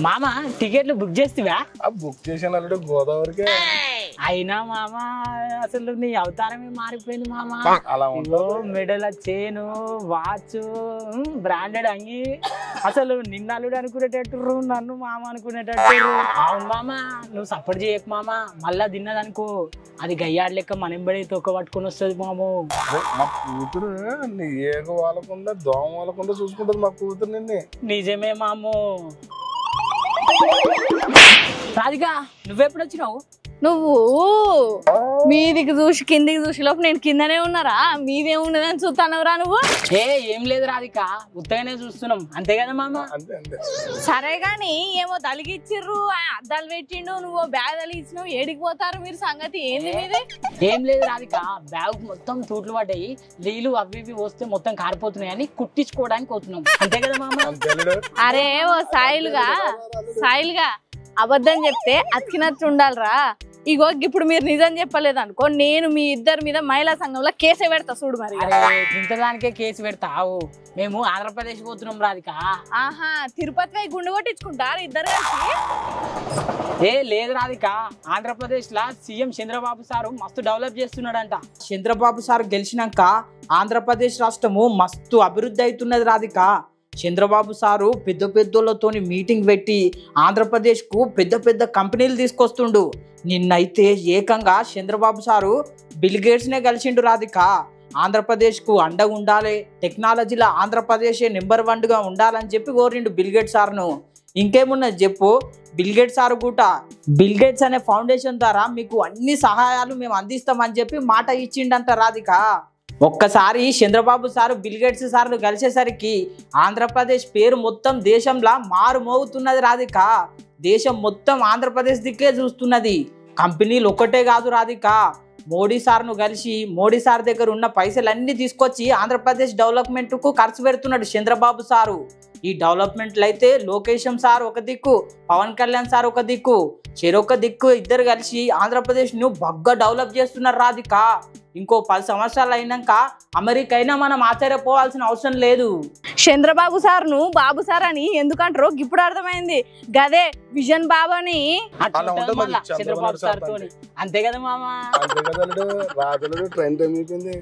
మామ టికెట్లు బుక్ చేస్తావా? బుక్ చేసిన గోదావరికి అయినా మామ అసలు నీ అవతారమే మారిపోయింది మామ. అలా మెడల చైను వాచ్ బ్రాండెడ్ అంగి అసలు నిన్నలుడు అనుకునేటట్టు నన్ను మామ అనుకునేటట్టు. అవును మామ నువ్వు సపోర్ట్ చేయకు మామ, మళ్ళా తిన్నదనుకో అది గయ్యాడు లెక్క మనం బడి తొక్క పట్టుకొని వస్తుంది మాము. మా కూతురు నీ ఏగ వాళ్ళకుండా దోమ వాళ్ళకుండా చూసుకుంటుంది మా కూతురు నిన్ను. నిజమే మాము. రాధిక నువ్వెప్పుడు వచ్చినావు? నువ్వు మీదికి చూసి కిందికి చూసి లోపు నేను కిందనే ఉన్నారా? మీదేమున్నదని చూస్తానవరా నువ్వు? ఏం లేదు రాధిక, ఉత్తగానే చూస్తున్నాం అంతే కదా మామ. సరే గాని ఏమో తలిగిచ్చిర్రు, అద్దాలు పెట్టిండు, నువ్వు బ్యాగ్ తలిగిచ్చినావు, ఏడికి పోతారు మీరు? సంగతి ఏంది మీది? ఏం లేదు రాధిక, బ్యాగ్ మొత్తం తూట్లు పడ్డాయి, నీళ్ళు అవి ఇవి వస్తే మొత్తం కారిపోతున్నాయని కుట్టించుకోవడానికి పోతున్నాం అంతే కదా మామ. అరే ఓ సాయిల్గా అబద్ధం చెప్తే అతికినట్టు ఉండాలరా. ఇగో ఇప్పుడు మీరు నిజం చెప్పలేదు అనుకో, నేను మీ ఇద్దరి మీద మహిళా సంఘంలో కేసే పెడతా చూడు. మరి ఇంతదానికే కేసు పెడతావు? మేము ఆంధ్రప్రదేశ్ పోతున్నాం రాధిక. ఆహా, తిరుపతి వై గుండు కొట్టించుకుంటారు ఇద్దరు కలిసి? లేదు రాధిక, ఆంధ్రప్రదేశ్ లా సీఎం చంద్రబాబు సారు మస్తు డెవలప్ చేస్తున్నాడంట. చంద్రబాబు సార్ గెలిచినాక ఆంధ్రప్రదేశ్ రాష్ట్రము మస్తు అభివృద్ధి అవుతున్నది రాధిక. చంద్రబాబు సారు పెద్ద పెద్దోళ్ళతోని మీటింగ్ పెట్టి ఆంధ్రప్రదేశ్కు పెద్ద పెద్ద కంపెనీలు తీసుకొస్తుండు. నిన్నైతే ఏకంగా చంద్రబాబు సారు బిల్ గేట్స్నే కలిసిండు రాధిక. ఆంధ్రప్రదేశ్కు అండగా ఉండాలి, టెక్నాలజీలో ఆంధ్రప్రదేశే నెంబర్ 1గా ఉండాలని చెప్పి కోరిండు బిల్ గేట్స్ సార్ను. ఇంకేమున్నది చెప్పు, బిల్ గేట్స్ సార్ కూడా బిల్ గేట్స్ అనే ఫౌండేషన్ ద్వారా మీకు అన్ని సహాయాలు మేము అందిస్తామని చెప్పి మాట ఇచ్చిండంట రాధిక. ఒక్కసారి చంద్రబాబు సారు బిల్ గేట్స్ సార్లు కలిసేసరికి ఆంధ్రప్రదేశ్ పేరు మొత్తం దేశంలో మారుమోగుతున్నది రాధిక. దేశం మొత్తం ఆంధ్రప్రదేశ్ దిక్కే చూస్తున్నది. కంపెనీలు ఒక్కటే కాదు రాధిక, మోడీ సార్ను కలిసి మోడీ సార్ దగ్గర ఉన్న పైసలన్నీ తీసుకొచ్చి ఆంధ్రప్రదేశ్ డెవలప్మెంట్కు ఖర్చు పెడుతున్నాడు చంద్రబాబు సారు. ఈ డెవలప్మెంట్లు అయితే లోకేశం సార్ ఒక దిక్కు, పవన్ కళ్యాణ్ సార్ ఒక దిక్కు, చెరొక దిక్కు ఇద్దరు కలిసి ఆంధ్రప్రదేశ్ను బాగా డెవలప్ చేస్తున్నారు రాధిక. ఇంకో 10 సంవత్సరాలు అయినాక అమెరికా అయినా మనం ఆశ్చర్యపోవాల్సిన అవసరం లేదు. చంద్రబాబు సార్ను బాబు సార్ అని ఎందుకంటారో ఇప్పుడు అర్థమైంది. గదే విజన్ బాబు అని. చంద్రబాబు సార్ తోని అంతే కదా మామ. రాజులు ట్రెండ్ అయిపోయింది.